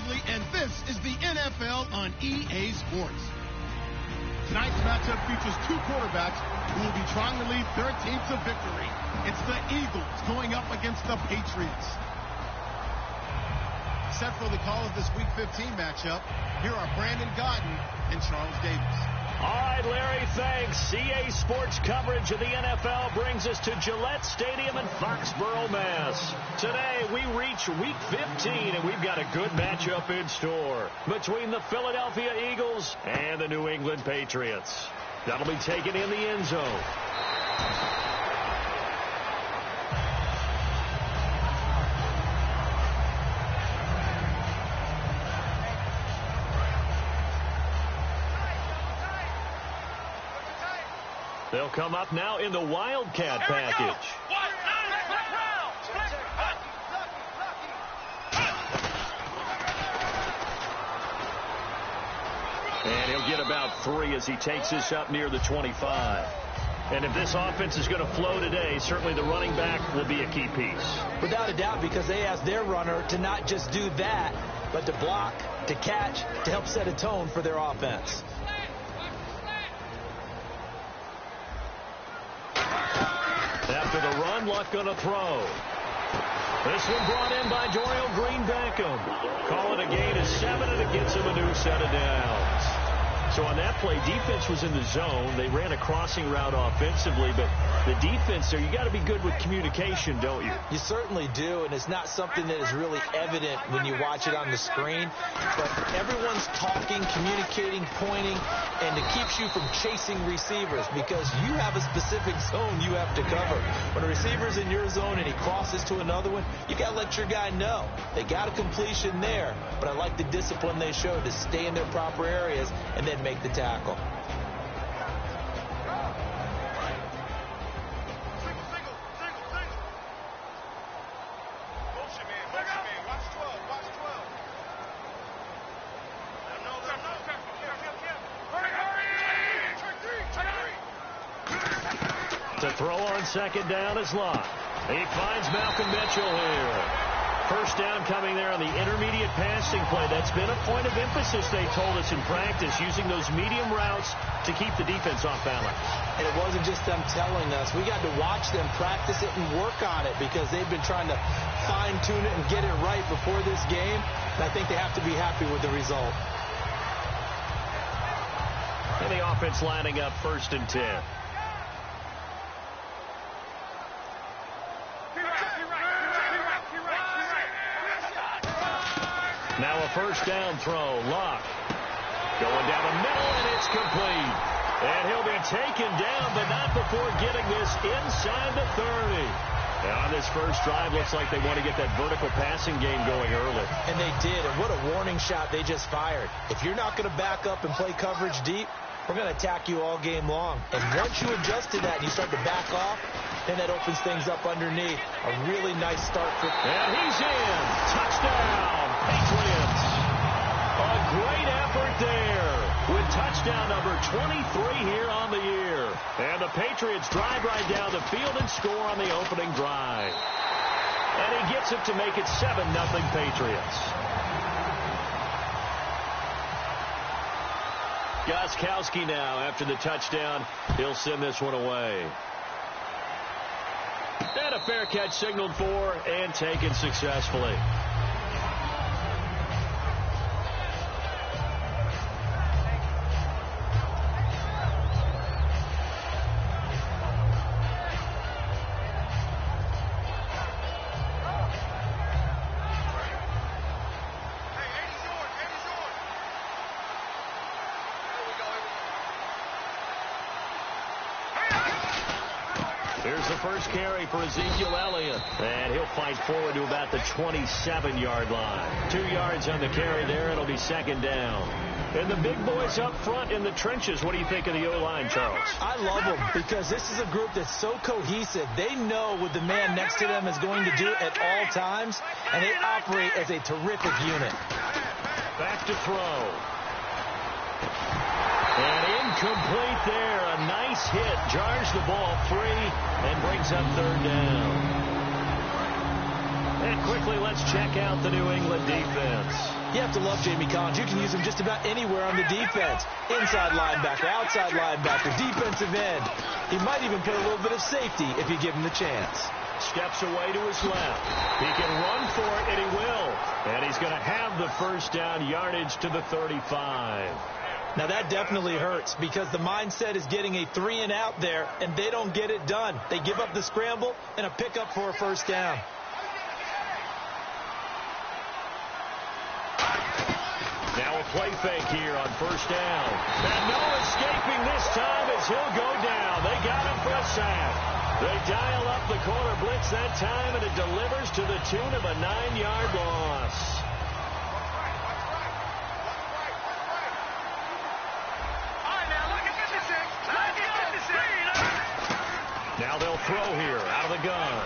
Mosley, and this is the NFL on EA Sports. Tonight's matchup features two quarterbacks who will be trying to lead their team to victory. It's the Eagles going up against the Patriots. Set for the call of this Week 15 matchup, here are Brandon Godden and Charles Davis. All right, Larry, thanks. EA Sports coverage of the NFL brings us to Gillette Stadium in Foxborough, Mass. Today, we reach Week 15, and we've got a good matchup in store between the Philadelphia Eagles and the New England Patriots. That'll be taken in the end zone. They'll come up now in the Wildcat package. And he'll get about 3 as he takes this up near the 25. And if this offense is going to flow today, certainly the running back will be a key piece. Without a doubt, because they asked their runner to not just do that, but to block, to catch, to help set a tone for their offense. After the run, Luck going to throw. This one brought in by Dorial Green-Beckham. Call it a gain of 7, and it gets him a new set of downs. So on that play, defense was in the zone. They ran a crossing route offensively, but the defense there, you got to be good with communication, don't you? You certainly do, and it's not something that is really evident when you watch it on the screen. But everyone's talking, communicating, pointing, and it keeps you from chasing receivers because you have a specific zone you have to cover. When a receiver's in your zone and he crosses to another one, you got to let your guy know. They got a completion there, but I like the discipline they showed to stay in their proper areas and then make the tackle. To throw on second down is Locke. He finds Malcolm Mitchell here. First down coming there on the intermediate passing play. That's been a point of emphasis, they told us in practice, using those medium routes to keep the defense off balance. And it wasn't just them telling us. We got to watch them practice it and work on it because they've been trying to fine-tune it and get it right before this game. And I think they have to be happy with the result. And the offense lining up 1st and 10. Now a first down throw. Locke going down the middle, and it's complete. And he'll be taken down, but not before getting this inside the 30. Now on this first drive, looks like they want to get that vertical passing game going early. And they did, and what a warning shot they just fired. If you're not going to back up and play coverage deep, we're going to attack you all game long. And once you adjust to that and you start to back off, then that opens things up underneath. A really nice start for... And he's in. Touchdown, Patriots. A great effort there with touchdown number 23 here on the year. And the Patriots drive right down the field and score on the opening drive. And he gets it to make it 7-0 Patriots. Gostkowski now after the touchdown. He'll send this one away. And a fair catch signaled for and taken successfully. Here's the first carry for Ezekiel Elliott. And he'll fight forward to about the 27-yard line. 2 yards on the carry there. It'll be 2nd down. And the big boys up front in the trenches. What do you think of the O-line, Charles? I love them because this is a group that's so cohesive. They know what the man next to them is going to do at all times, and they operate as a terrific unit. Back to throw. And incomplete there. A nice hit. Jars the ball free and brings up 3rd down. And quickly, let's check out the New England defense. Yeah, have to love Jamie Collins. You can use him just about anywhere on the defense. Inside linebacker, outside linebacker, defensive end. He might even play a little bit of safety if you give him the chance. Steps away to his left. He can run for it, and he will. And he's going to have the first down yardage to the 35. Now that definitely hurts because the mindset is getting a 3-and-out there, and they don't get it done. They give up the scramble and a pickup for a first down. Now a play fake here on first down. And no escaping this time as he'll go down. They got him for a sack. They dial up the corner blitz that time, and it delivers to the tune of a 9-yard loss. Now they'll throw here out of the gun.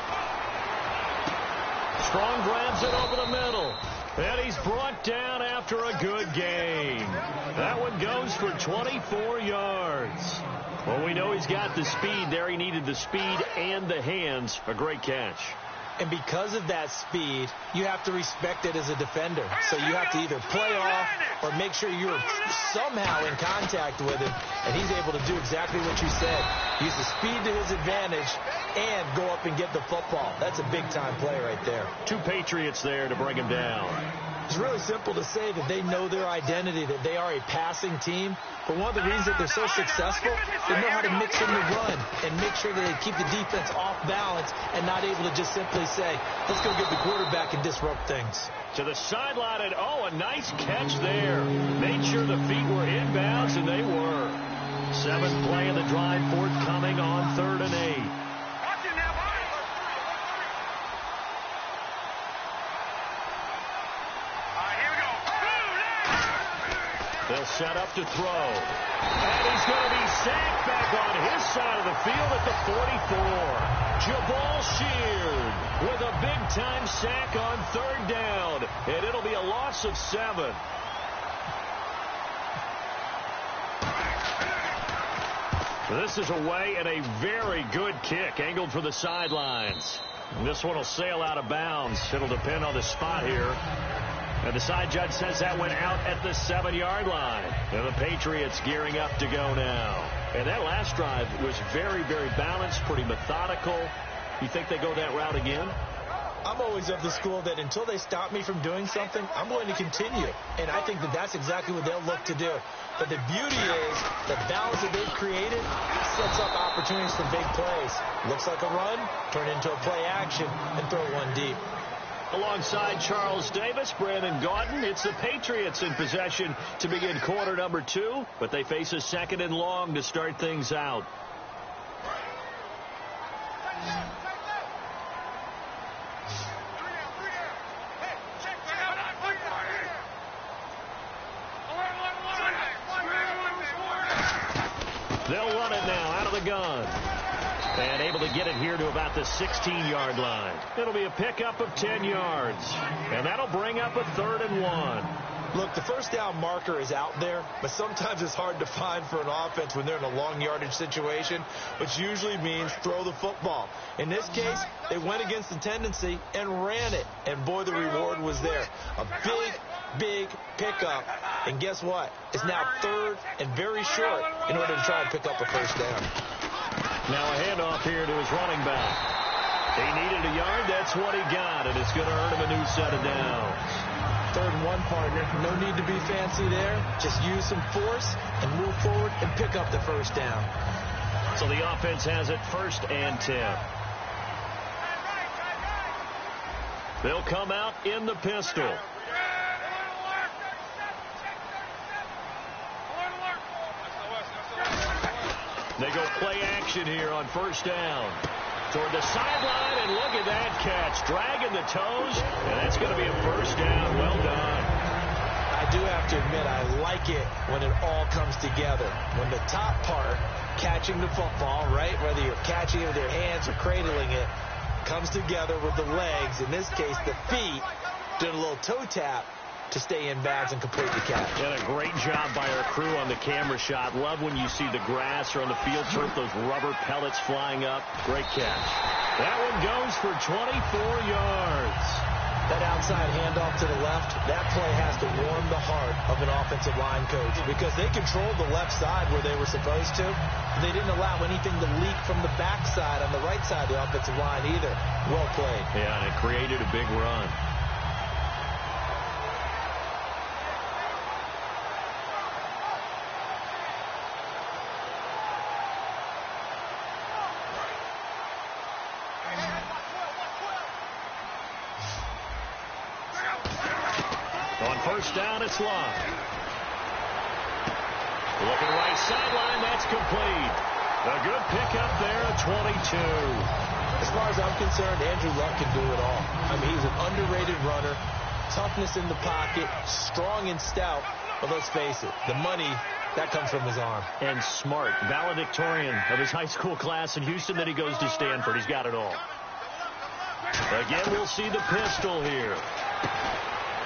Strong grabs it over the middle. And he's brought down after a good gain. That one goes for 24 yards. Well, we know he's got the speed there. He needed the speed and the hands. A great catch. And because of that speed, you have to respect it as a defender. So you have to either play off or make sure you're somehow in contact with him. And he's able to do exactly what you said. Use the speed to his advantage and go up and get the football. That's a big-time play right there. 2 Patriots there to bring him down. It's really simple to say that they know their identity, that they are a passing team. But one of the reasons that they're so successful, they know how to mix in the run and make sure that they keep the defense off balance and not able to just simply say, let's go get the quarterback and disrupt things. To the sideline, and a nice catch there. Made sure the feet were inbounds, and they were. 7th play of the drive forthcoming on 3rd and 8. They'll set up to throw. And he's going to be sacked back on his side of the field at the 44. Jabal Sheard with a big-time sack on 3rd down. And it'll be a loss of 7. This is away and a very good kick angled for the sidelines. And this one will sail out of bounds. It'll depend on the spot here. And the side judge says that went out at the 7-yard line. And the Patriots gearing up to go now. And that last drive was very, very balanced, pretty methodical. You think they go that route again? I'm always of the school that until they stop me from doing something, I'm going to continue. And I think that that's exactly what they'll look to do. But the beauty is the balance that they've created sets up opportunities for big plays. Looks like a run, turn into a play action, and throw one deep. Alongside Charles Davis, Brandon Gaudin, it's the Patriots in possession to begin quarter number 2, but they face a 2nd and long to start things out. They'll run it now out of the gun. And able to get it here to about the 16-yard line. It'll be a pickup of 10 yards. And that'll bring up a 3rd and 1. Look, the first down marker is out there, but sometimes it's hard to find for an offense when they're in a long yardage situation, which usually means throw the football. In this case, they went against the tendency and ran it. And boy, the reward was there. A big pickup. And guess what? It's now 3rd and very short in order to try and pick up a first down. Now a handoff here to his running back. He needed a yard. That's what he got, and it's going to earn him a new set of downs. 3rd and 1, partner. No need to be fancy there. Just use some force and move forward and pick up the first down. So the offense has it 1st and 10. They'll come out in the pistol. They go play action here on 1st down. Toward the sideline, and look at that catch. Dragging the toes, and that's going to be a first down. Well done. I do have to admit, I like it when it all comes together. When the top part, catching the football, right, whether you're catching it with your hands or cradling it, comes together with the legs. In this case, the feet, did a little toe tap to stay in bounds and complete the catch. And a great job by our crew on the camera shot. Love when you see the grass or on the field turf, those rubber pellets flying up. Great catch. That one goes for 24 yards. That outside handoff to the left, that play has to warm the heart of an offensive line coach because they controlled the left side where they were supposed to. They didn't allow anything to leak from the backside on the right side of the offensive line either. Well played. Yeah, and it created a big run. First down, it's Love. Looking right sideline, that's complete. A good pickup there at 22. As far as I'm concerned, Andrew Luck can do it all. I mean, he's an underrated runner, toughness in the pocket, strong and stout. But let's face it, the money, that comes from his arm. And smart, valedictorian of his high school class in Houston. Then he goes to Stanford. He's got it all. Again, we'll see the pistol here.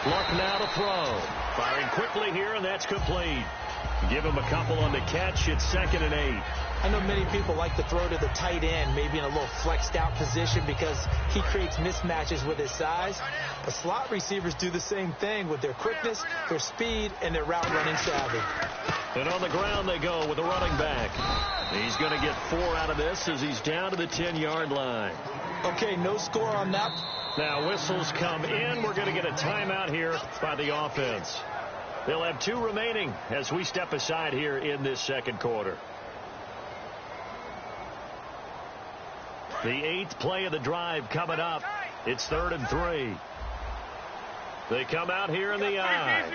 Luck now to throw. Firing quickly here, and that's complete. Give him a couple on the catch. It's 2nd and 8. I know many people like to throw to the tight end, maybe in a little flexed out position because he creates mismatches with his size. But slot receivers do the same thing with their quickness, their speed, and their route running savvy. And on the ground they go with the running back. He's going to get 4 out of this as he's down to the 10-yard line. Okay, no score on that. Now whistles come in. We're going to get a timeout here by the offense. They'll have 2 remaining as we step aside here in this second quarter. The 8th play of the drive coming up. It's 3rd and 3. They come out here in the I.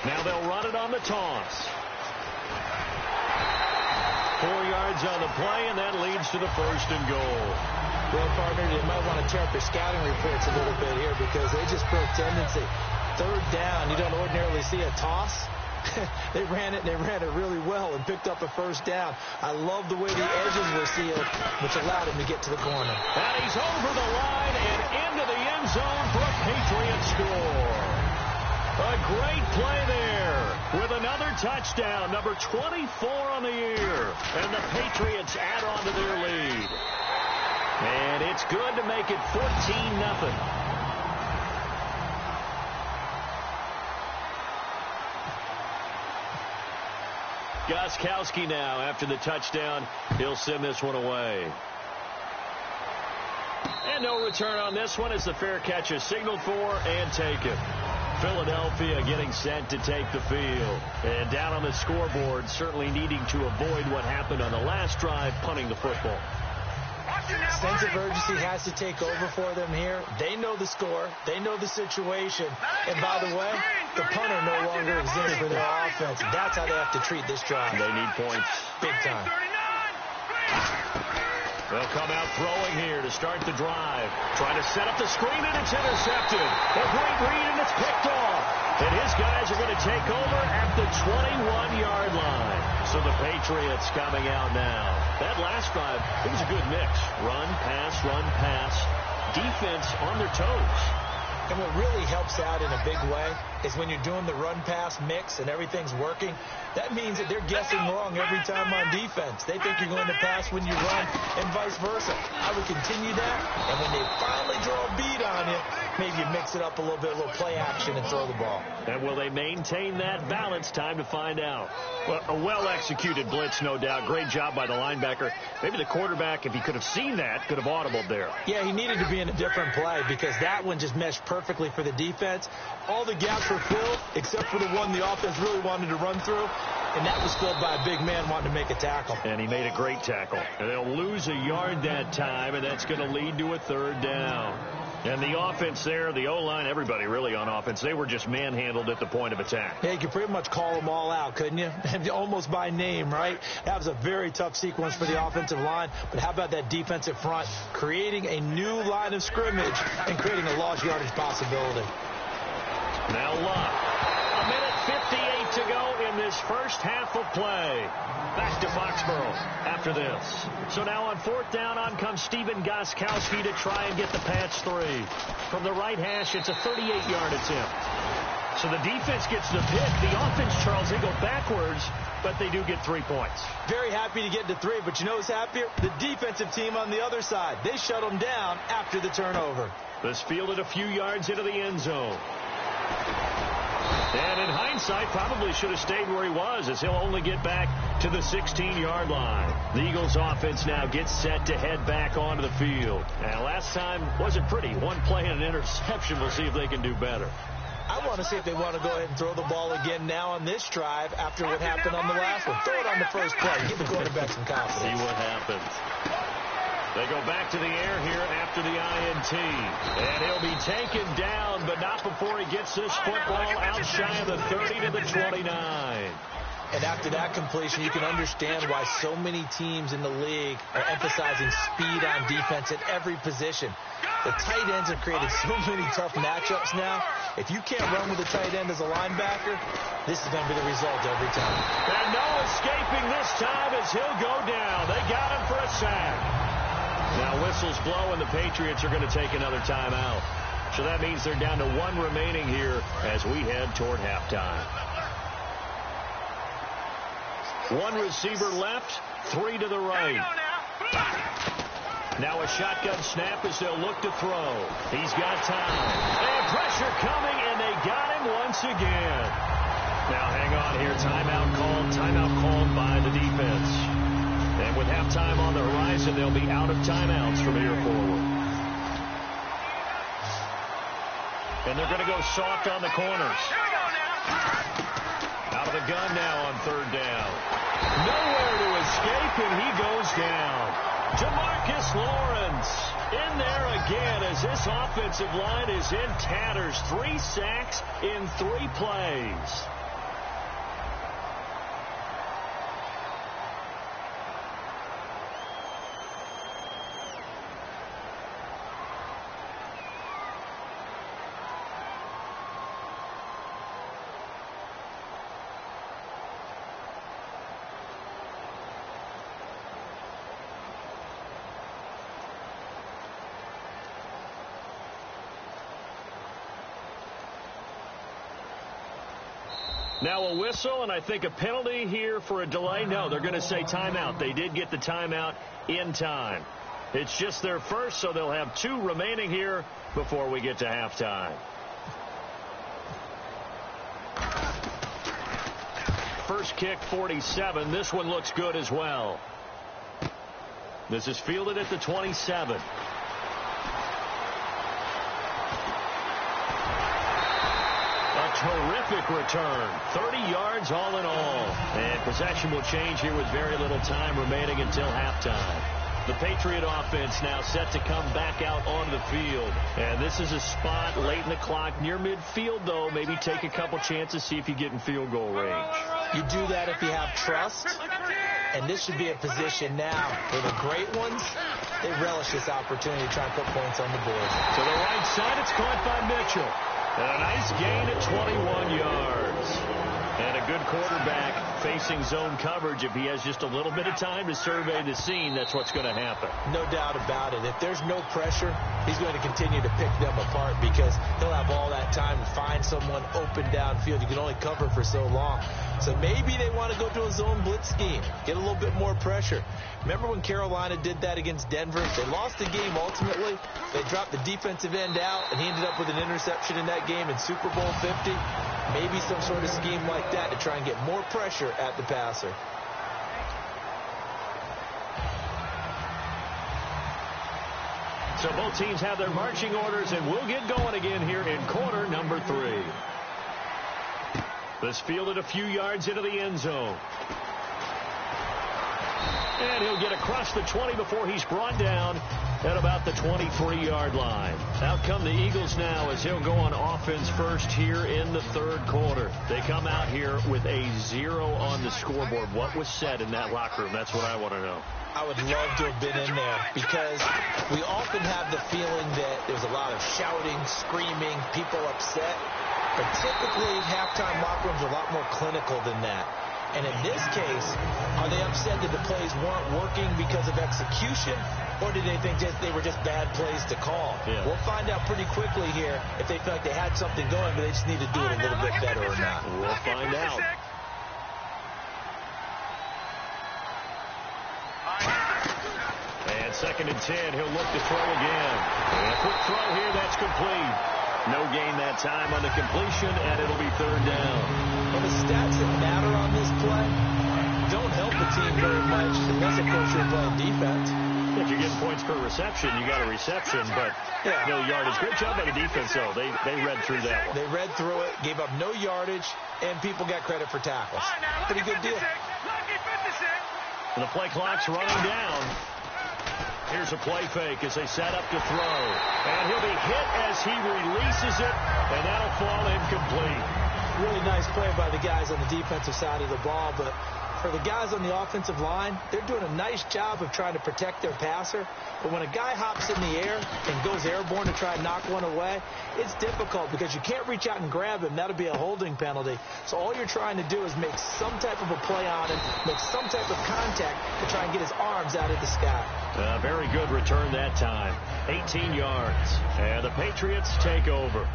Now they'll run it on the toss. 4 yards on the play, and that leads to the 1st and goal. Well, partner, you might want to tear up their scouting reports a little bit here because they just broke tendency. 3rd down, you don't ordinarily see a toss. They ran it really well and picked up a 1st down. I love the way the edges were sealed, which allowed him to get to the corner. And he's over the line and into the end zone for a Patriot score. A great play there with another touchdown, number 24 on the year. And the Patriots add on to their lead. And it's good to make it 14-0. Gostkowski now, after the touchdown, he'll send this one away. And no return on this one as the fair catch is signaled for and taken. Philadelphia getting set to take the field. And down on the scoreboard, certainly needing to avoid what happened on the last drive, punting the football. Sense of urgency has to take over for them here. They know the score. They know the situation. And by the way, the punter no longer exists for their offense. That's how they have to treat this drive. They need points. Big time. They'll come out throwing here to start the drive. Trying to set up the screen, and it's intercepted. A great read, and it's picked off. And his guys are going to take over at the 21-yard line. So the Patriots coming out now. That last drive, it was a good mix. Run, pass, defense on their toes. And what really helps out in a big way is when you're doing the run-pass mix and everything's working, that means that they're guessing wrong every time on defense. They think you're going to pass when you run and vice versa. I would continue that, and when they finally draw a beat on you, maybe you mix it up a little bit, a little play action and throw the ball. And will they maintain that balance? Time to find out. Well, a well-executed blitz, no doubt. Great job by the linebacker. Maybe the quarterback, if he could have seen that, could have audibled there. Yeah, he needed to be in a different play because that one just meshed perfectly for the defense. All the gaps were filled except for the one the offense really wanted to run through, and that was filled by a big man wanting to make a tackle. And he made a great tackle. And they'll lose a yard that time, and that's going to lead to a 3rd down. And the offense there, the O-line, everybody really on offense, they were just manhandled at the point of attack. Yeah, you could pretty much call them all out, couldn't you? Almost by name, right? That was a very tough sequence for the offensive line. But how about that defensive front creating a new line of scrimmage and creating a lost yardage possibility? Now Luck. A minute 58 to go in this first half of play. Back to Foxborough after this. So now on 4th down, on comes Stephen Gostkowski to try and get the patch 3. From the right hash, it's a 38-yard attempt. So the defense gets the pick. The offense, Charles, they go backwards, but they do get 3 points. Very happy to get to 3, but you know who's happier? The defensive team on the other side. They shut them down after the turnover. This fielded a few yards into the end zone. And in hindsight, probably should have stayed where he was, as he'll only get back to the 16-yard line. The Eagles offense now gets set to head back onto the field. And last time wasn't pretty. One play and an interception. We'll see if they can do better. I want to see if they want to go ahead and throw the ball again now on this drive after what happened on the last one. Throw it on the first play. Give the quarterback some confidence. See what happens. They go back to the air here after the INT. And he'll be taken down, but not before he gets this football out shy of the 30 to the 29. And after that completion, you can understand why so many teams in the league are emphasizing speed on defense at every position. The tight ends have created so many tough matchups now. If you can't run with a tight end as a linebacker, this is going to be the result every time. And no escaping this time as he'll go down. They got him for a sack. Now whistles blow, and the Patriots are going to take another timeout. So that means they're down to 1 remaining here as we head toward halftime. 1 receiver left, 3 to the right. Now a shotgun snap as they'll look to throw. He's got time. And pressure coming, and they got him once again. Now hang on here. Timeout called by the defense. And with halftime on the horizon, they'll be out of timeouts from here forward. And they're going to go soft on the corners. Out of the gun now on 3rd down. Nowhere to escape, and he goes down. Jamarcus Lawrence in there again as this offensive line is in tatters. 3 sacks in 3 plays. Now a whistle, and I think a penalty here for a delay. No, they're going to say timeout. They did get the timeout in time. It's just their first, so they'll have 2 remaining here before we get to halftime. First kick, 47. This one looks good as well. This is fielded at the 27. Terrific return. 30 yards all in all. And possession will change here with very little time remaining until halftime. The Patriot offense now set to come back out onto the field. And this is a spot late in the clock near midfield, though. Maybe take a couple chances, see if you get in field goal range. You do that if you have trust. And this should be a position now where the great ones, they relish this opportunity to try and put points on the board. To the right side, it's caught by Mitchell. And a nice gain at 21 yards. And a good quarterback facing zone coverage. If he has just a little bit of time to survey the scene, that's what's going to happen. No doubt about it. If there's no pressure, he's going to continue to pick them apart because he'll have all that time to find someone open downfield. You can only cover for so long. So maybe they want to go to a zone blitz scheme, get a little bit more pressure. Remember when Carolina did that against Denver? They lost the game ultimately. They dropped the defensive end out, and he ended up with an interception in that game in Super Bowl 50. Maybe some sort of scheme like that to try and get more pressure at the passer. So both teams have their marching orders, and we'll get going again here in quarter number 3. This fielded a few yards into the end zone. And he'll get across the 20 before he's brought down at about the 23-yard line. Out come the Eagles now as he'll go on offense first here in the 3rd quarter. They come out here with a 0 on the scoreboard. What was said in that locker room? That's what I want to know. I would love to have been in there because we often have the feeling that there's a lot of shouting, screaming, people upset. But typically, halftime locker rooms are a lot more clinical than that. And in this case, are they upset that the plays weren't working because of execution? Or did they think they were just bad plays to call? Yeah. We'll find out pretty quickly here if they feel like they had something going, but they just need to do it a little bit better or not. We'll find out. And 2nd and 10, he'll look to throw again. And a quick throw here, that's complete. No gain that time on the completion, and it'll be 3rd down. Well, the stats that matter on this play don't help the team very much, unless, of course, you're playing defense. If you're getting points per reception, you got a reception, but no yardage. Great job by the defense, though. They read through that one. They read through it, gave up no yardage, and people got credit for tackles. Pretty good deal. And the play clock's running down. Here's a play fake as they set up to throw. And he'll be hit as he releases it, and that'll fall incomplete. Really nice play by the guys on the defensive side of the ball, but for the guys on the offensive line, they're doing a nice job of trying to protect their passer. But when a guy hops in the air and goes airborne to try and knock one away, it's difficult because you can't reach out and grab him. That'll be a holding penalty. So all you're trying to do is make some type of a play on him, make some type of contact to try and get his arms out of the sky. Very good return that time. 18 yards. And the Patriots take over.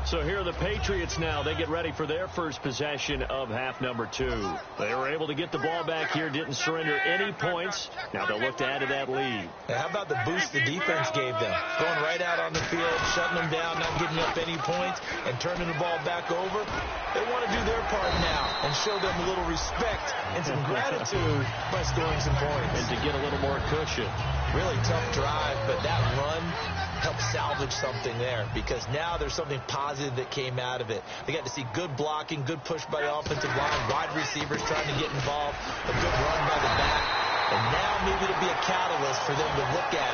So here are the Patriots now. They get ready for their first possession of half number 2. They were able to get the ball back here, didn't surrender any points. Now they'll look to add to that lead. Now, how about the boost the defense gave them? Going right out on the field, shutting them down, not giving up any points, and turning the ball back over. They want to do their part now and show them a little respect and some gratitude by scoring some points. And to get a little more cushion. Really tough drive, but that run helped salvage something there because now there's something positive that came out of it. They got to see good blocking, good push by the offensive line, wide receivers trying to get involved, a good run by the back, and now maybe it'll be a catalyst for them to look at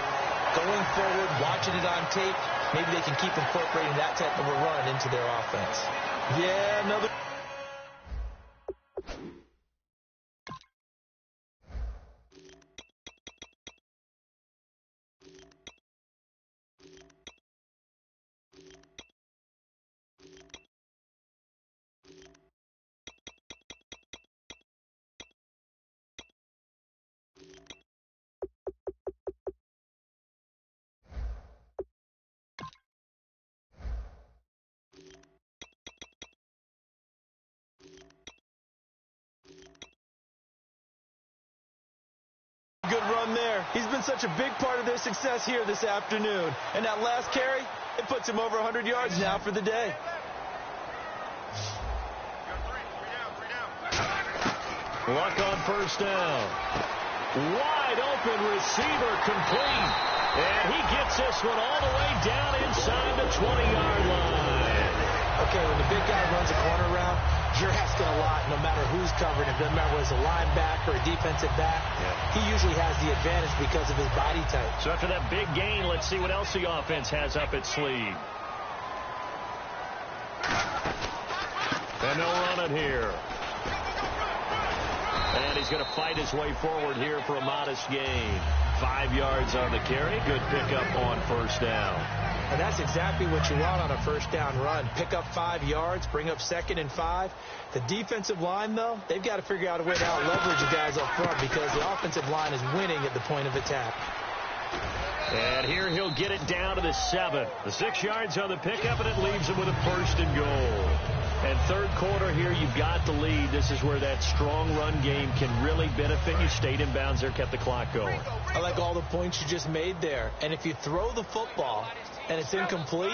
going forward, watching it on tape. Maybe they can keep incorporating that type of a run into their offense. Yeah, another... Good run there. He's been such a big part of their success here this afternoon. And that last carry, it puts him over 100 yards now for the day. Luck on first down. Wide open receiver complete. And he gets this one all the way down inside the 20-yard line. Okay, when the big guy runs a corner route, you're asking a lot no matter who's covering him. Doesn't matter whether it's a linebacker or a defensive back. He usually has the advantage because of his body type. So after that big gain, let's see what else the offense has up its sleeve. And they'll run it here. And he's going to fight his way forward here for a modest gain. 5 yards on the carry. Good pickup on first down. And that's exactly what you want on a first down run. Pick up 5 yards, bring up 2nd and 5. The defensive line, though, they've got to figure out a way to out-leverage the guys up front because the offensive line is winning at the point of attack. And here he'll get it down to the 7. The 6 yards on the pickup, and it leaves him with a 1st and goal. And third quarter here, you've got the lead. This is where that strong run game can really benefit you. Stayed in bounds there, kept the clock going. I like all the points you just made there. And if you throw the football and it's incomplete,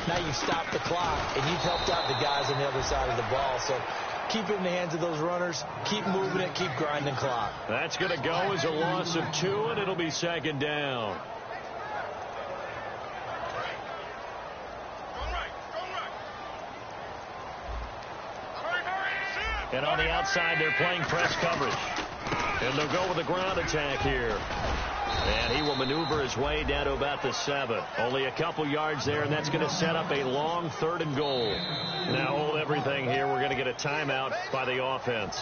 now you've stopped the clock and you've helped out the guys on the other side of the ball. So keep it in the hands of those runners. Keep moving it. Keep grinding clock. That's going to go as a loss of 2, and it'll be 2nd down. And on the outside, they're playing press coverage. And they'll go with a ground attack here. And he will maneuver his way down to about the 7. Only a couple yards there, and that's going to set up a long 3rd and goal. Now hold everything here. We're going to get a timeout by the offense.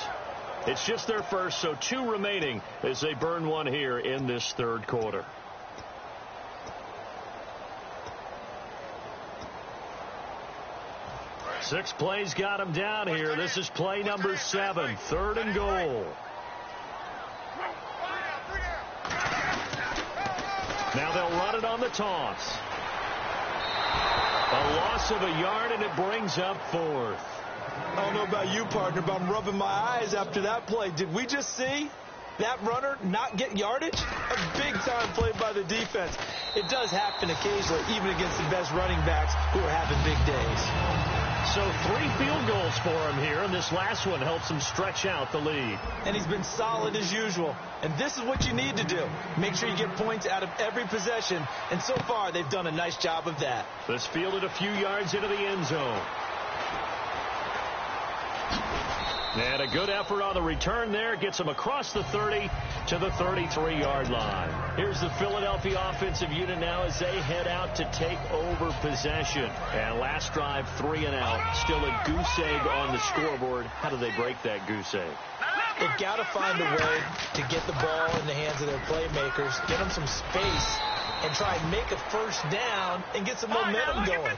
It's just their first, so 2 remaining as they burn one here in this third quarter. Six plays got him down here. This is play number 7, 3rd and goal. Now they'll run it on the toss. A loss of a yard, and it brings up fourth. I don't know about you, partner, but I'm rubbing my eyes after that play. Did we just see that runner not get yardage? A big-time play by the defense. It does happen occasionally, even against the best running backs who are having big days. So 3 field goals for him here, and this last one helps him stretch out the lead. And he's been solid as usual. And this is what you need to do. Make sure you get points out of every possession. And so far, they've done a nice job of that. This fielded a few yards into the end zone. And a good effort on the return there. Gets him across the 30 to the 33-yard line. Here's the Philadelphia offensive unit now as they head out to take over possession. And last drive, 3 and out. Still a goose egg on the scoreboard. How do they break that goose egg? They've got to find a way to get the ball in the hands of their playmakers, get them some space, and try and make a first down and get some momentum going.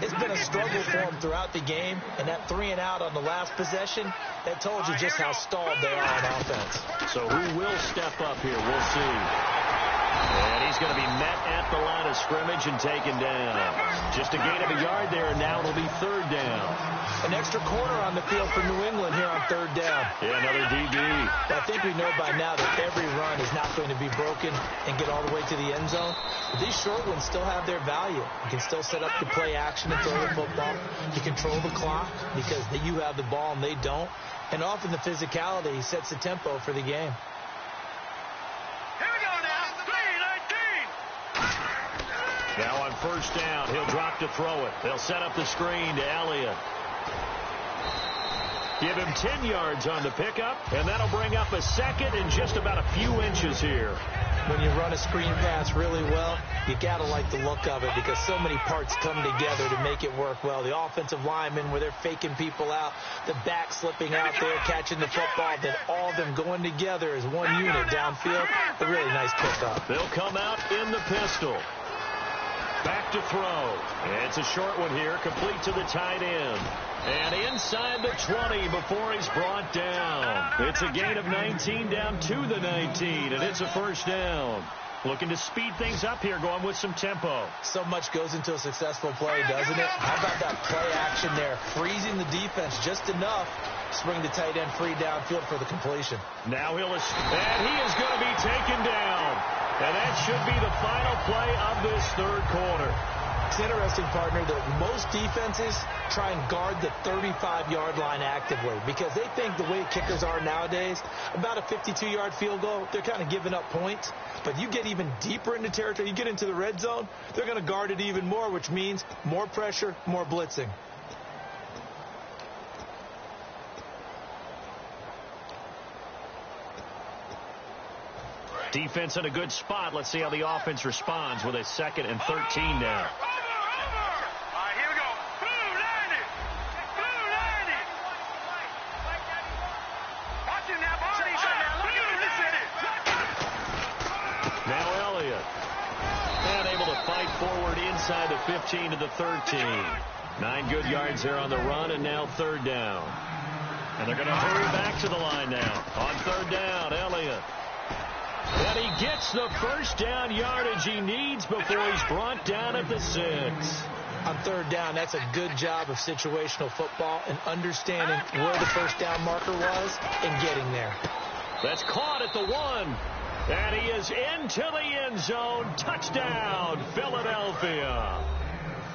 It's been a struggle for them throughout the game, and that 3 and out on the last possession, that told you just how stalled they are on offense. So who will step up here? We'll see. And he's going to be met at the line of scrimmage and taken down. Just a gain of a yard there, and now it'll be 3rd down. An extra corner on the field for New England here on 3rd down. Yeah, another DB. I think we know by now that every run is not going to be broken and get all the way to the end zone. But these short ones still have their value. You can still set up the play action and throw the football. You control the clock because you have the ball and they don't. And often the physicality sets the tempo for the game. Now on 1st down, he'll drop to throw it. They'll set up the screen to Elliott. Give him 10 yards on the pickup, and that'll bring up a 2nd and just about a few inches here. When you run a screen pass really well, you got to like the look of it because so many parts come together to make it work well. The offensive linemen where they're faking people out, the back slipping out there, catching the football, then all of them going together as one unit downfield. A really nice pickup. They'll come out in the pistol. Back to throw. It's a short one here, complete to the tight end. And inside the 20 before he's brought down. It's a gain of 19 down to the 19, and it's a 1st down. Looking to speed things up here, going with some tempo. So much goes into a successful play, doesn't it? How about that play action there? Freezing the defense just enough to bring the tight end free downfield for the completion. Now and he is going to be taken down. And that should be the final play of this 3rd quarter. It's interesting, partner, that most defenses try and guard the 35-yard line actively because they think the way kickers are nowadays, about a 52-yard field goal, they're kind of giving up points. But you get even deeper into territory, you get into the red zone, they're going to guard it even more, which means more pressure, more blitzing. Defense in a good spot. Let's see how the offense responds with a 2nd and 13 now. Now Elliott. And able to fight forward inside the 15 to the 13. 9 good yards there on the run, and now 3rd down. And they're going to hurry back to the line now. On 3rd down, Elliott. And he gets the 1st down yardage he needs before he's brought down at the 6. On 3rd down, that's a good job of situational football and understanding where the 1st down marker was and getting there. That's caught at the 1. And he is into the end zone. Touchdown, Philadelphia.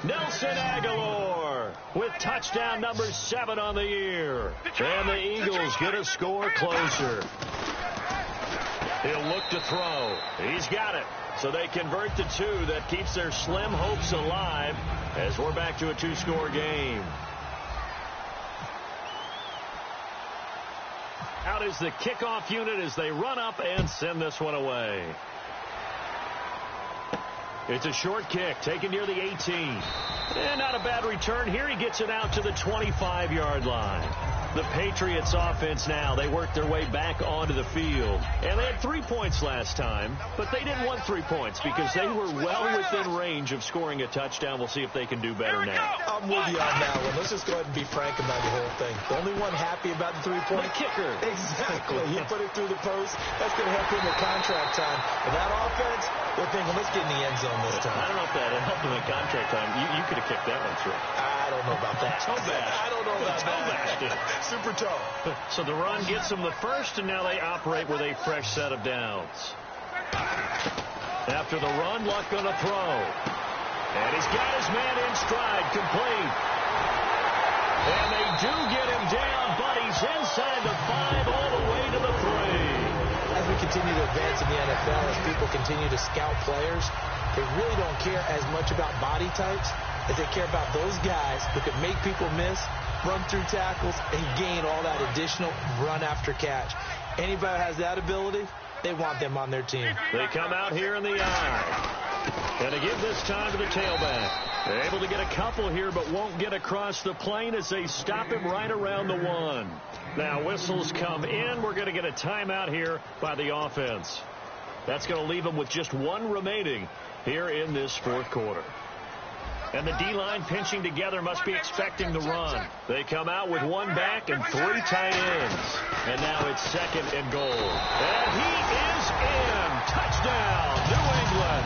Nelson Aguilar with touchdown number 7 on the year. And the Eagles get a score closer. He'll look to throw. He's got it. So they convert the 2. That keeps their slim hopes alive as we're back to a 2-score game. Out is the kickoff unit as they run up and send this one away. It's a short kick taken near the 18. And not a bad return here. He gets it out to the 25-yard line. The Patriots offense now, they work their way back onto the field. And they had 3 points last time, but they didn't want 3 points because they were well within range of scoring a touchdown. We'll see if they can do better now. I'm with you on that one. Let's just go ahead and be frank about the whole thing. The only one happy about the 3-point kicker. Exactly. He put it through the post. That's going to help him with contract time. But that offense, They're thinking, let's get in the end zone this time. I don't know if that helped him in contract time. You could have kicked that one through. I don't know about that. Toe bash. I don't know about that. Super toe. So the run gets them the first, and now they operate with a fresh set of downs. After the run, Luck going to throw. And he's got his man in stride, complete. And they do get him down, but he's inside the 5 all the way to the 3. As we continue to advance in the NFL, as people continue to scout players, they really don't care as much about body types as they care about those guys who can make people miss, run through tackles, and gain all that additional run after catch. Anybody who has that ability, they want them on their team. They come out here in the eye. And they give this time to the tailback. They're able to get a couple here, but won't get across the plane as they stop him right around the 1. Now whistles come in. We're going to get a timeout here by the offense. That's going to leave them with just 1 remaining here in this 4th quarter. And the D-line pinching together must be expecting the run. They come out with 1 back and 3 tight ends. And now it's 2nd and goal. And he is in. Touchdown, New England.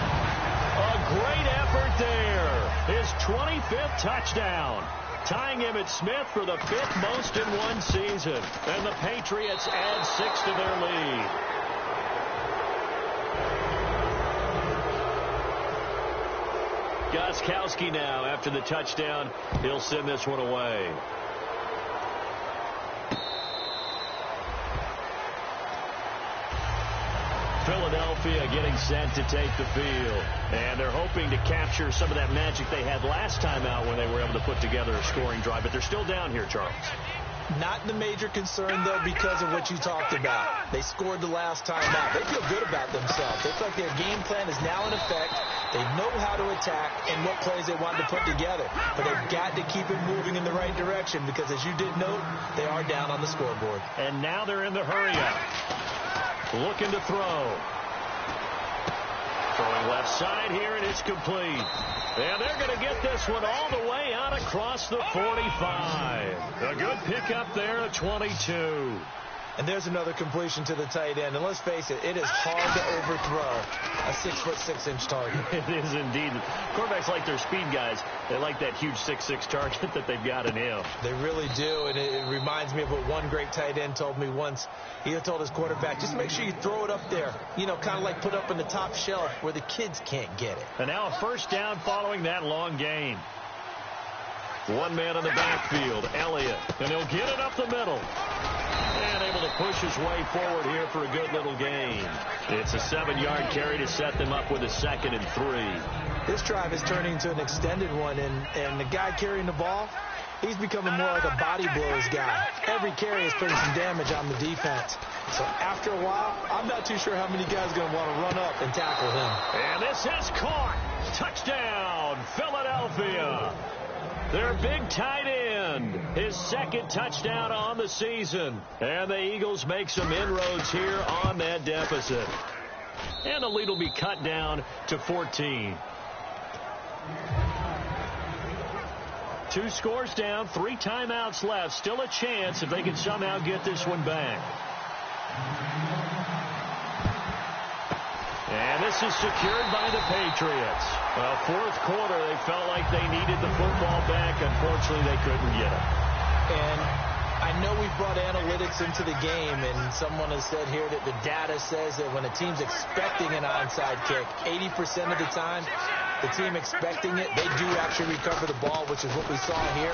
A great effort there. His 25th touchdown. Tying him at Smith for the 5th most in 1 season. And the Patriots add 6 to their lead. Gostkowski now, after the touchdown, he'll send this one away. Philadelphia getting set to take the field. And they're hoping to capture some of that magic they had last time out when they were able to put together a scoring drive. But they're still down here, Charles. Not the major concern, though, because of what you talked about. They scored the last time out. They feel good about themselves. They feel like their game plan is now in effect. They know how to attack and what plays they want to put together. But they've got to keep it moving in the right direction because, as you did note, they are down on the scoreboard. And now they're in the hurry-up. Looking to throw. Throwing left side here, and it's complete. And they're going to get this one all the way out across the 45. A good pickup there at 22. And there's another completion to the tight end. And let's face it, it is hard to overthrow a 6'6" target. It is indeed. Quarterbacks like their speed guys. They like that huge 6'6" target that they've got in him. They really do. And it reminds me of what one great tight end told me once. He told his quarterback, just make sure you throw it up there. You know, kind of like put up in the top shelf where the kids can't get it. And now a first down following that long gain. 1 man in the backfield, Elliott. And he'll get it up the middle. And able to push his way forward here for a good little gain. It's a 7-yard carry to set them up with a 2nd and 3. This drive is turning into an extended one, and the guy carrying the ball, he's becoming more like a body blows guy. Every carry is putting some damage on the defense. So after a while, I'm not too sure how many guys are going to want to run up and tackle him. And this is caught. Touchdown, Philadelphia. Their big tight end, his 2nd touchdown on the season. And the Eagles make some inroads here on that deficit. And the lead will be cut down to 14. 2 scores down, 3 timeouts left. Still a chance if they can somehow get this one back. And this is secured by the Patriots. Well, 4th quarter, they felt like they needed the football back. Unfortunately, they couldn't get it. And I know we've brought analytics into the game, and someone has said here that the data says that when a team's expecting an onside kick, 80% of the time, the team expecting it, they do actually recover the ball, which is what we saw here.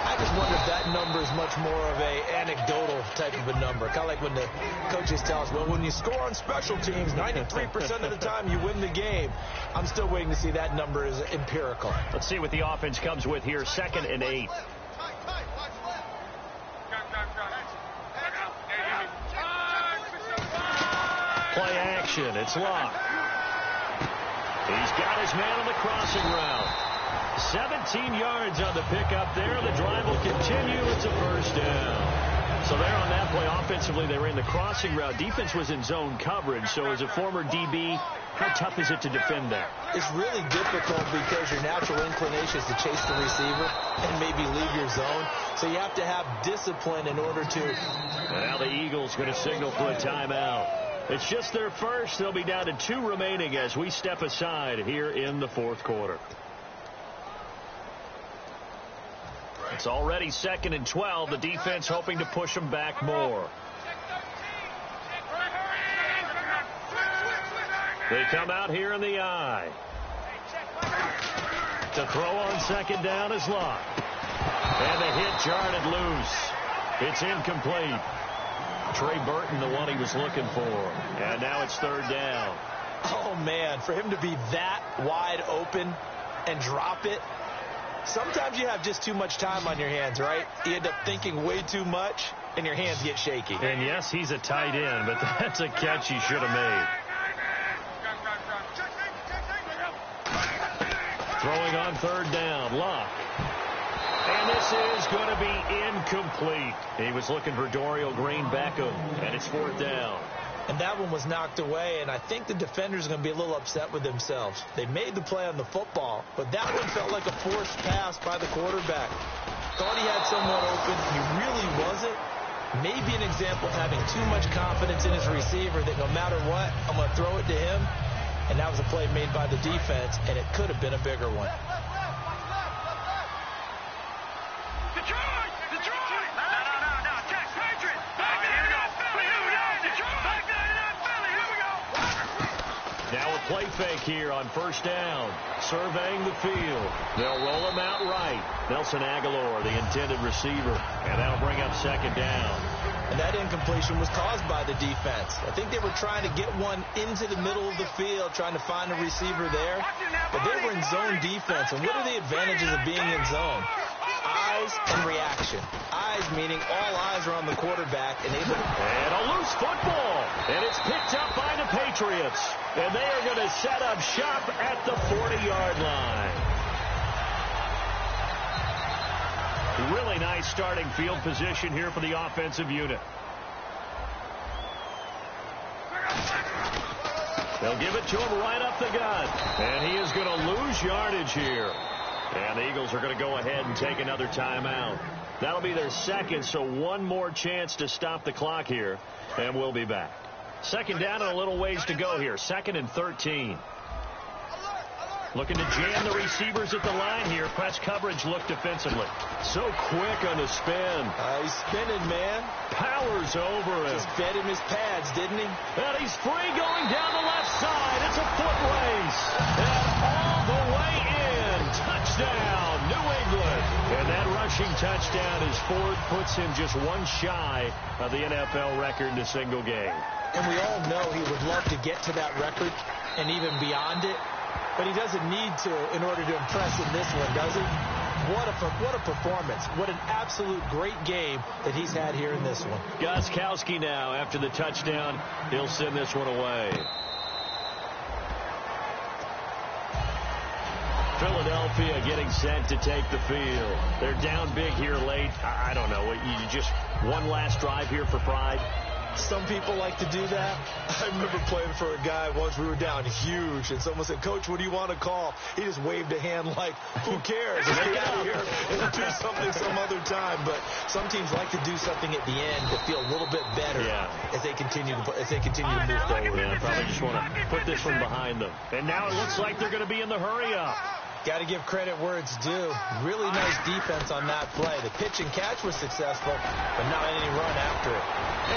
I just wonder if that number is much more of a anecdotal type of a number. Kind of like when the coaches tell us, well, when you score on special teams, 93% of the time you win the game. I'm still waiting to see that number is empirical. Let's see what the offense comes with here. 2nd and 8. Play action. It's Luck. He's got his man on the crossing route. 17 yards on the pickup there. The drive will continue. It's a first down. So there on that play, offensively, they ran the crossing route. Defense was in zone coverage. So as a former DB, how tough is it to defend that? It's really difficult because your natural inclination is to chase the receiver and maybe leave your zone. So you have to have discipline in order to. Now the Eagles going to signal for a timeout. It's just their first. They'll be down to 2 remaining as we step aside here in the fourth quarter. It's already 2nd and 12. The defense hoping to push them back more. They come out here in the I. To throw on 2nd down is Locke. And the hit jarred it loose. It's incomplete. Trey Burton, the one he was looking for. And now it's 3rd down. Oh, man, for him to be that wide open and drop it. Sometimes you have just too much time on your hands, right? You end up thinking way too much, and your hands get shaky. And, yes, he's a tight end, but that's a catch he should have made. Throwing on 3rd down, Locke. And this is going to be incomplete. He was looking for Dorial Green-Beckham, and it's 4th down. And that one was knocked away, and I think the defenders are going to be a little upset with themselves. They made the play on the football, but that one felt like a forced pass by the quarterback. Thought he had someone open. He really wasn't. Maybe an example of having too much confidence in his receiver that no matter what, I'm going to throw it to him. And that was a play made by the defense, and it could have been a bigger one. Now a play fake here on 1st down. Surveying the field. They'll roll him out right. Nelson Aguilar, the intended receiver. And that'll bring up 2nd down. And that incompletion was caused by the defense. I think they were trying to get one into the middle of the field, trying to find a receiver there. But they were in zone defense. And what are the advantages of being in zone? Eyes and reaction. Eyes meaning all eyes are on the quarterback. And a loose football. And it's picked up by the Patriots. And they are going to set up shop at the 40-yard line. Really nice starting field position here for the offensive unit. They'll give it to him right up the gut. And he is going to lose yardage here. And the Eagles are going to go ahead and take another timeout. That'll be their 2nd, so one more chance to stop the clock here. And we'll be back. 2nd down and a little ways to go here. 2nd and 13. Looking to jam the receivers at the line here. Press coverage look defensively. So quick on the spin. He's spinning, man. Powers over him. Just fed him his pads, didn't he? And he's free going down the left side. It's a foot race. And all the way in. Touchdown, New England. And that rushing touchdown is 4th. Puts him just one shy of the NFL record in a single game. And we all know he would love to get to that record and even beyond it. But he doesn't need to in order to impress in this one, does he? What a performance. What an absolute great game that he's had here in this one. Gostkowski now, after the touchdown, he'll send this one away. Philadelphia getting set to take the field. They're down big here late. I don't know. You just one last drive here for pride? Some people like to do that. I remember playing for a guy once. We were down huge, and someone said, "Coach, what do you want to call?" He just waved a hand like, "Who cares? Let's get out of here and do something some other time." But some teams like to do something at the end to feel a little bit better as they continue to move forward. Yeah, probably just want to put this one behind them. And now it looks like they're going to be in the hurry-up. Got to give credit where it's due. Really nice defense on that play. The pitch and catch was successful, but not any run after it.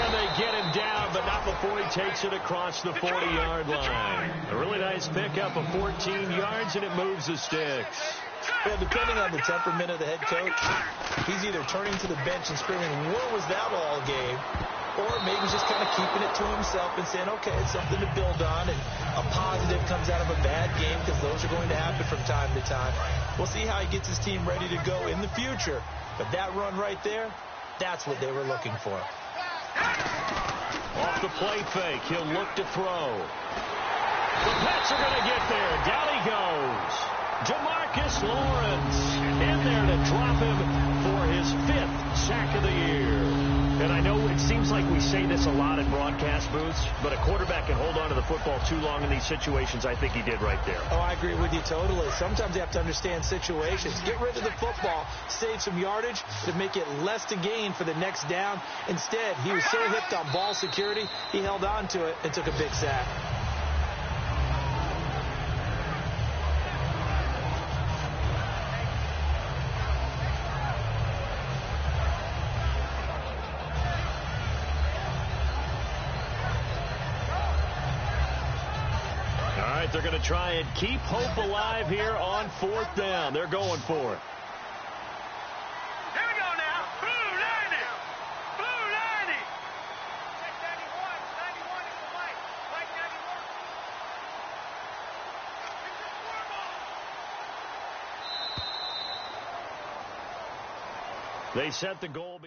And they get him down, but not before he takes it across the 40-yard line. A really nice pickup of 14 yards, and it moves the sticks. Well, depending on the temperament of the head coach, he's either turning to the bench and screaming, "What was that all game?" Or maybe just kind of keeping it to himself and saying, okay, it's something to build on, and a positive comes out of a bad game because those are going to happen from time to time. We'll see how he gets his team ready to go in the future. But that run right there, that's what they were looking for. Off the play fake, he'll look to throw. The Pets are going to get there. Down he goes. Demarcus Lawrence in there to drop him for his 5th sack of the year. And I know it seems like we say this this a lot in broadcast booths, but a quarterback can hold on to the football too long in these situations. I think he did right there. Oh, I agree with you totally. Sometimes you have to understand situations. Get rid of the football, save some yardage to make it less to gain for the next down. Instead, he was so hipped on ball security, he held on to it and took a big sack. They're going to try and keep hope alive here on 4th down. They're going for it. Here we go now. Blue 90. Blue 90. 91 is the white. White 91. They set the goal.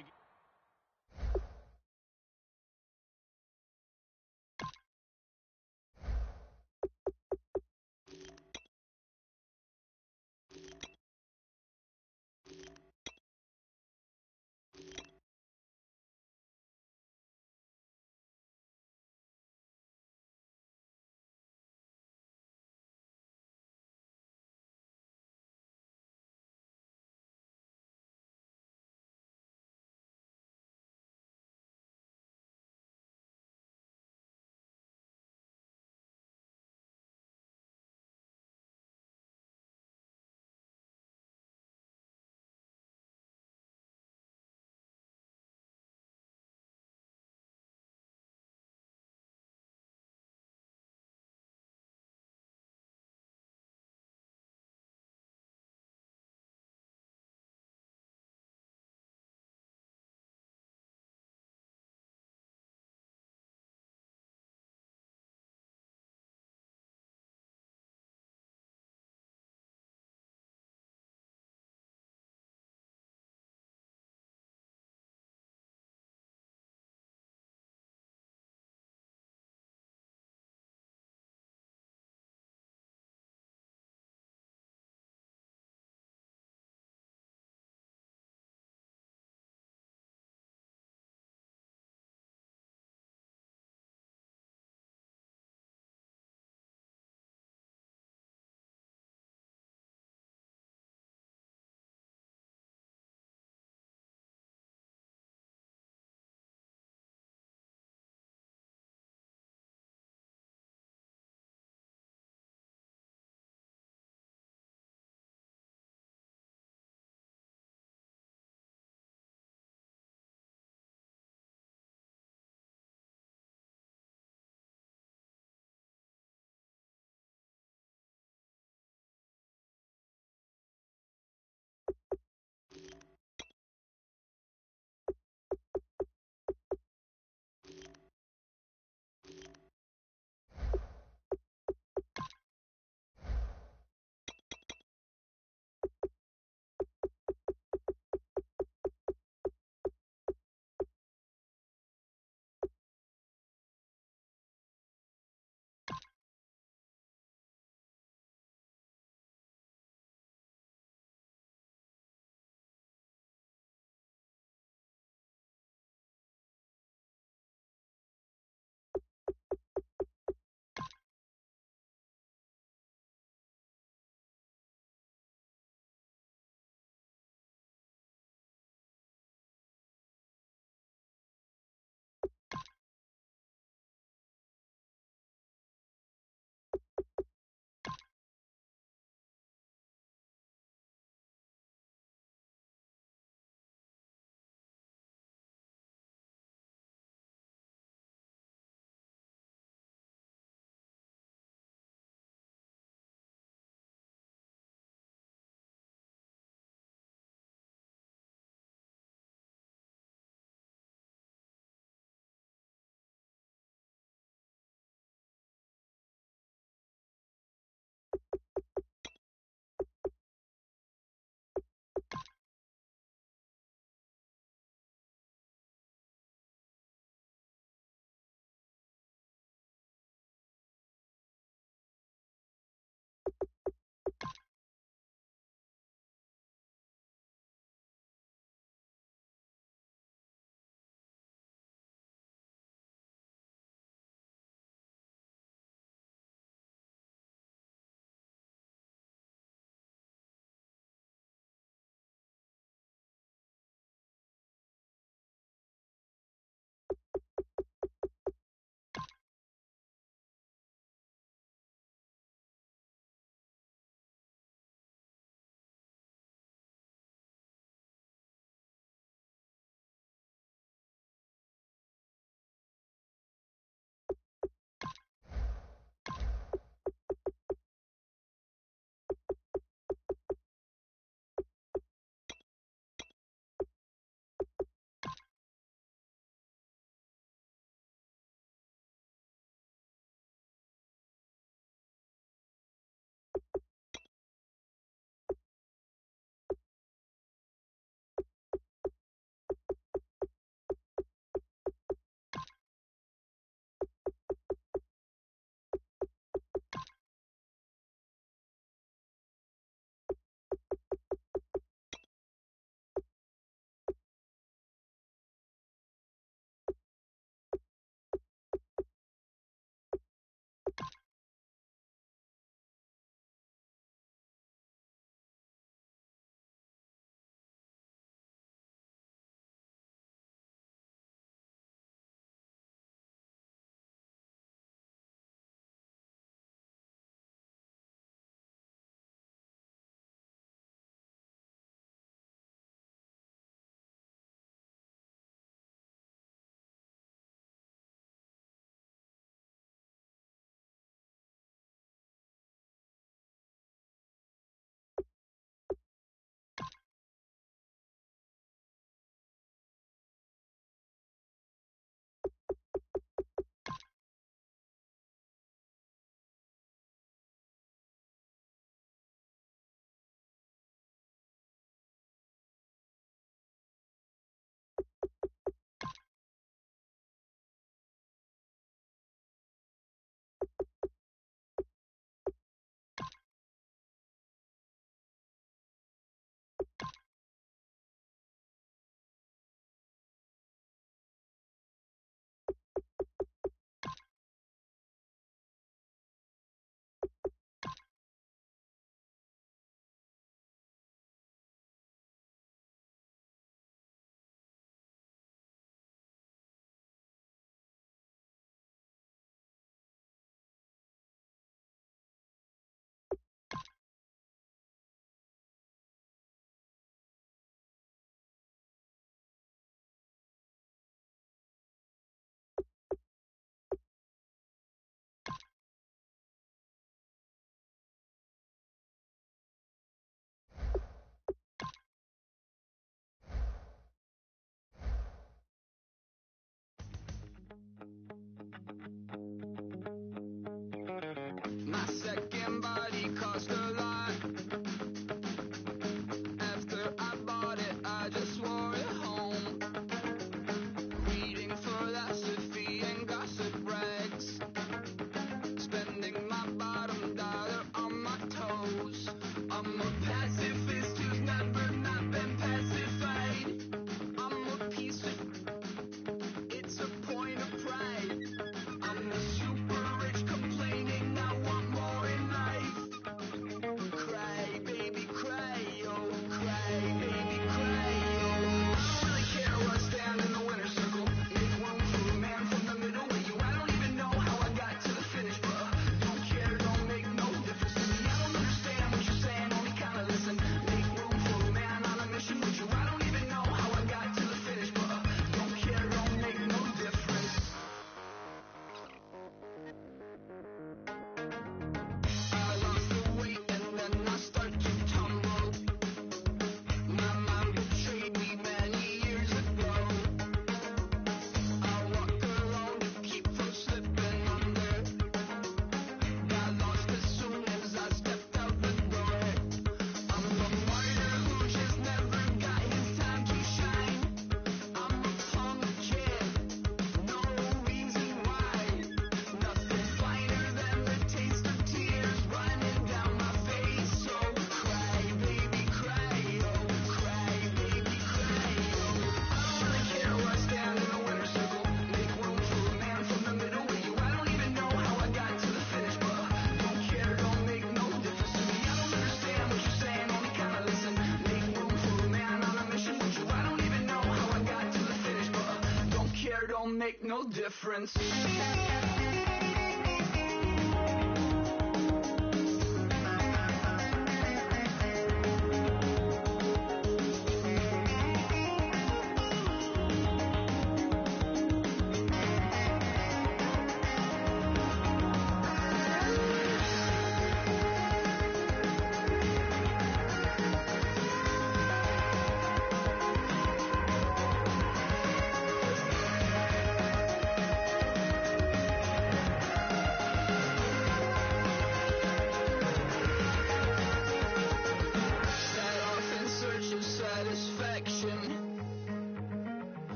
don't make no difference.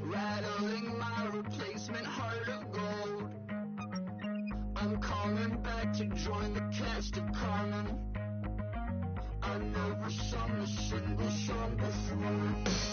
Rattling my replacement heart of gold. I'm coming back to join the cast of Carmen. I never sung a single song before.